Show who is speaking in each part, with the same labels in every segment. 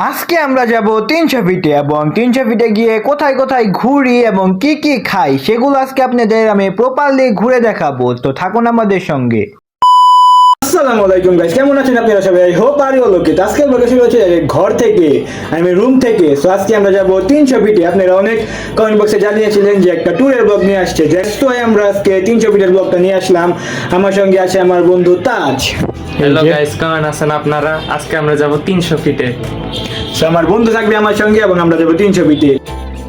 Speaker 1: আজকে আমরা যাব 300 ফিটে এবং 300 ফিটে গিয়ে কোথায় কোথায় ঘুরি এবং কি কি খাই সেগুলো আজকে আপনাদের আমি প্রপারলি ঘুরে দেখাবো, তো থাকুন আমাদের সঙ্গে। আসসালামু আলাইকুম গাইস, কেমন আছেন আপনারা সবাই? I hope are you all okay. আজকে আমরা শুরু হচ্ছে ঘর থেকে, আমি রুম থেকে। সো আজকে আমরা যাব 300 ফিটে। আপনারা অনেক কমেন্ট বক্সে জানিয়েছিলেন যে একটা ট্যুরের ব্লগ নিয়ে আসছে, তো আমরা আজকে 300 ফিটের ব্লগটা নিয়ে আসলাম। আমার সঙ্গে আছে আমার বন্ধু তাজ।
Speaker 2: হ্যালো গাইস, কেমন আছেন আপনারা? আজকে আমরা যাব 300 ফিটে।
Speaker 1: সো আমার বন্ধু থাকবে আমার সঙ্গে এবং আমরা যাব 300 ফিটে।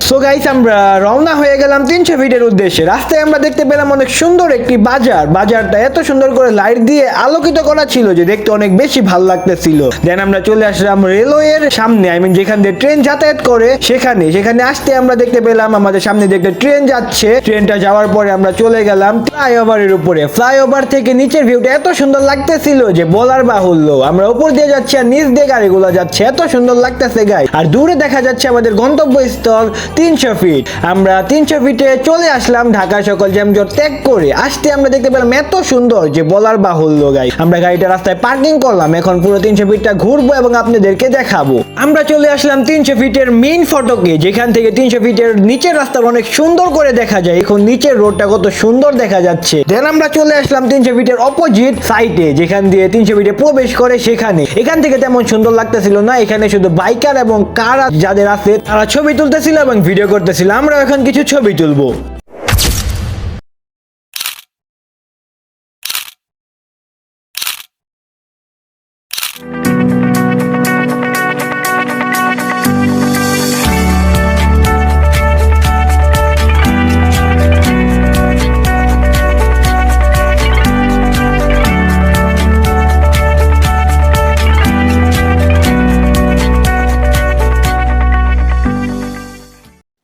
Speaker 1: সো গাইস, আমরা রওনা হয়ে গেলাম 300 ফিটের উদ্দেশ্যে। রাস্তায় আমরা দেখতে পেলাম অনেক সুন্দর একটি বাজার। বাজারটা এত সুন্দর করে লাইট দিয়ে আলোকিত করা ছিল যে দেখতে অনেক বেশি ভালো লাগতেছিল। দেন আমরা চলে আসলাম রেলওয়ের সামনে, যেখান দিয়ে ট্রেন যাতায়াত করে সেখানে আসতে আমরা দেখতে পেলাম আমাদের সামনে দিয়ে একটা ট্রেন যাচ্ছে। ট্রেনটা যাওয়ার পরে আমরা চলে গেলাম ফ্লাইওভারের উপরে। ফ্লাইওভার থেকে নিচের ভিউটা এত সুন্দর লাগতেছিল যে বলার বাহুল্য। আমরা উপর দিয়ে যাচ্ছি আর নিচ দিয়ে গাড়িগুলো যাচ্ছে, এত সুন্দর লাগতেছে গাইস। আর দূরে দেখা যাচ্ছে আমাদের গন্তব্যস্থল 300 ফিট। আমরা 300 ফিটে চলে আসলাম ঢাকা সকল জ্যামজট ত্যাগ করে। আসতে আমরা দেখতে পেলাম এত সুন্দর যে বলার বাহুল্য গাইস। আমরা গাড়িটা রাস্তায় পার্কিং করলাম, এখন পুরো 300 ফিটটা ঘুরবো এবং আপনাদেরকে দেখাবো। আমরা চলে আসলাম 300 ফিটের মেইন ফটকে, যেখান থেকে 300 ফিটের নিচের রাস্তা অনেক সুন্দর করে দেখা যায়। এখন নিচের রোডটা কত সুন্দর দেখা যাচ্ছে। দেন আমরা চলে আসলাম 300 ফিটের অপোজিট সাইডে, যেখান দিয়ে 300 ফিটে প্রবেশ করে সেখানে। এখান থেকে তেমন সুন্দর লাগতেছিল না, এখানে শুধু বাইকার এবং কার যাদের আছে তারা ছবি তুলতেছিল এবং ভিডিও করতেছিল। আমরা এখন কিছু ছবি তুলবো।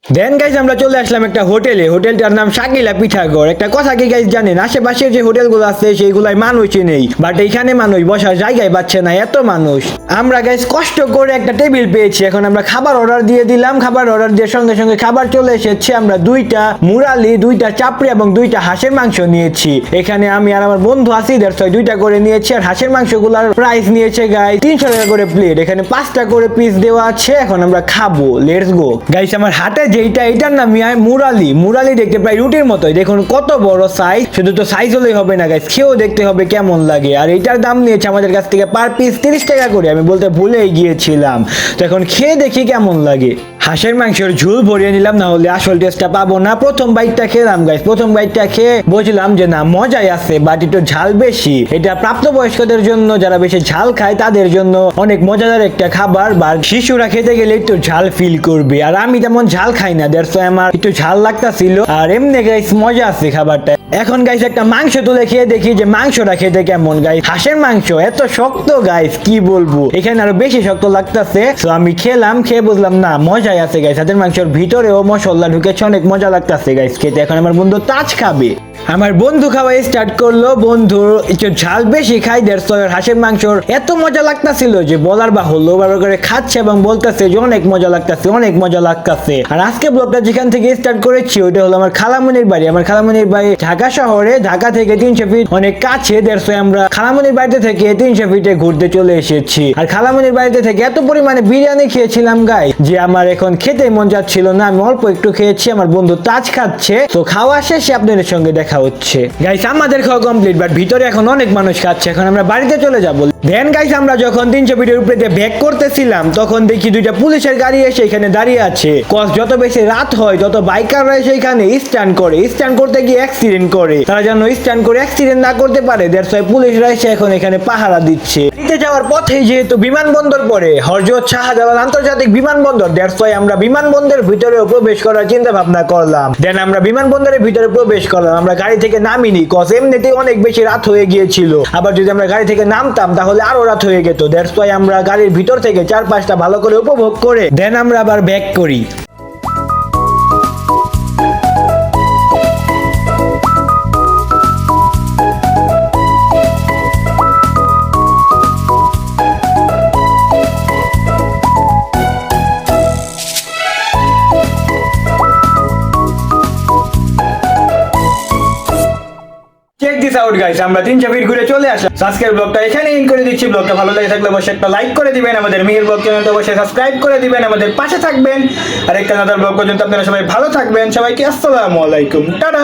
Speaker 1: দেন গাইজ আমরা চলে আসলাম একটা হোটেলে। হোটেলটার নাম শাকিলা পিঠাঘর। একটা কথা কি গাইজ জানেন, আশেপাশের যে হোটেলগুলো আছে সেইগুলাই মানুষই নেই, বাট এইখানে মানুষ বসার জায়গায় পাচ্ছে না, এত মানুষ। আমরা গাইজ কষ্ট করে একটা টেবিল পেয়েছি, এখন আমরা খাবার অর্ডার দিয়ে দিলাম। খাবার অর্ডার দিয়ে সঙ্গে সঙ্গে খাবার চলে এসেছে। আমরা 2টা মুরালি, 2টা চাপড়ি এবং 2টা হাঁসের মাংস নিয়েছি। এখানে আমি আর আমার বন্ধু আছি, 2টা করে নিয়েছি। আর হাঁসের মাংসগুলোর প্রাইস নিয়েছে গাইজ 300 টাকা করে প্লেট। এখানে 5টা করে পিস দেওয়া আছে, এখন আমরা খাবো। Let's go guys. আমার হাতে এটার নাম মুরালি দেখতে প্রায় রুটির মতোই, দেখুন কত বড় সাইজ। শুধু তো সাইজ হলেই হবে না গাইস, খেয়েও দেখতে হবে কেমন লাগে। আর এটার দাম নিয়েছে আমাদের কাছ থেকে পার পিস 30 টাকা করে, আমি বলতে ভুলেই গিয়েছিলাম। তো এখন খেয়ে দেখি কেমন লাগে। হাঁসের মাংসের ঝোল ভরিয়ে নিলাম, না হলে আসল টেস্টটা পাবো না। প্রথম বাইটটা খেলাম গাইস, প্রথম বাইটটা খেয়ে বুঝলাম যে না, মজাই আছে, বাট একটু ঝাল বেশি। এটা প্রাপ্তবয়স্কদের জন্য, যারা বেশি ঝাল খায় তাদের জন্য অনেক মজাদার একটা খাবার। বা শিশুরা খেতে গেলে একটু ঝাল ফিল করবে, আর আমি তেমন ঝাল খাই না, দ্যাটস ওয়াই আমার একটু ঝাল লাগতাছিল। আর এমনি গাইস মজা আছে খাবারটা। এখন গাইস একটা মাংস তুলে খেয়ে দেখি যে মাংসটা খেতে কেমন গাইস। হাঁসের মাংস এত শক্ত গাইস, কি বলবো, এখানে আরো বেশি শক্ত লাগতেছে। তো আমি খেলাম, খেয়ে বুঝলাম না, মজাই আছে গাইস। হাঁসের মাংসের ভিতরেও মশলা ঢুকেছে, অনেক মজা লাগতেছে গাইস খেতে। এখন আমার বন্ধু তাজ খাবে। আমার বন্ধু খাওয়া স্টার্ট করলো। বন্ধু একটু ঝাল বেশি খাই, হাঁসের মাংসর এত মজা লাগতেছিল যে বলার বাহুল্য। বারবার করে খাচ্ছে এবং বলতেছে যে অনেক মজা লাগতেছে, অনেক মজা লাগতেছে। আর আজকে ব্লগটা যেখান থেকে স্টার্ট করেছি ওইটা হলো আমার খালামনির বাড়ি। আমার খালামনির বাড়ি ঢাকা শহরে, ঢাকা থেকে 300 ফিট অনেক কাছে। আমরা খালামনির বাড়িতে থেকে 300 ফিটে ঘুরতে চলে এসেছি। আর খালামনির বাড়িতে থেকে এত পরিমাণে বিরিয়ানি খেয়েছিলাম গাই যে আমার এখন খেতে মন যাচ্ছিল না। আমি অল্প একটু খেয়েছি, আমার বন্ধু তাজ খাচ্ছে। তো খাওয়া শেষে আপনাদের সঙ্গে দেখা হচ্ছে গাইস। আমাদের খাওয়া কমপ্লিট, বাট ভিতরে এখন অনেক মানুষ খাচ্ছে। এখন আমরা বাড়িতে চলে যাবো। দেন গাইস আমরা যখন 300 ফিটের উপরে ব্যাক করতেছিলাম তখন দেখি 2টা পুলিশের গাড়ি এসে এখানে দাঁড়িয়ে আছে। যত বেশি রাত হয় তত বাইকাররা এসে এখানে স্ট্যান্ড করতে গিয়ে অ্যাক্সিডেন্ট করে। তারা যেন স্ট্যান্ড করে অ্যাক্সিডেন্ট না করতে পারে, দ্যাটস ওয়াই পুলিশরা এসে এখন এখানে পাহারা দিচ্ছে। বাড়িতে যাওয়ার পথে যেহেতু বিমানবন্দর পড়ে, হযরত শাহজালাল আন্তর্জাতিক বিমানবন্দর, দ্যাটস ওয়াই আমরা বিমানবন্দরের ভিতরে প্রবেশ করার চিন্তা ভাবনা করলাম। দেন আমরা বিমানবন্দরের ভিতরে প্রবেশ করলাম। আমরা গাড়ি থেকে নামিনি, কজ এমনিতেই অনেক বেশি রাত হয়ে গিয়েছিল। আবার যদি আমরা গাড়ি থেকে নামতাম তাহলে আরো রাত হয়ে যেত। দ্যাটস ওয়াই আমরা গাড়ির ভিতর থেকে চারপাশটা ভালো করে উপভোগ করে দেন আমরা আবার ব্যাক করি। গুড গাইস, আমরা 300 ফিট ঘুরে চলে আসলাম। আজকের ব্লগটা এখানে এন্ড করে দিচ্ছি। ব্লগটা ভালো লাগে থাকলে অবশ্যই একটা লাইক করে দিবেন, আমাদের মিহির ব্লগ চ্যানেলটা অবশ্যই সাবস্ক্রাইব করে দিবেন, আমাদের পাশে থাকবেন। আর একটা নতুন ব্লগ পর্যন্ত আপনারা সবাই ভালো থাকবেন। সবাইকে আসসালামু আলাইকুম, টাটা।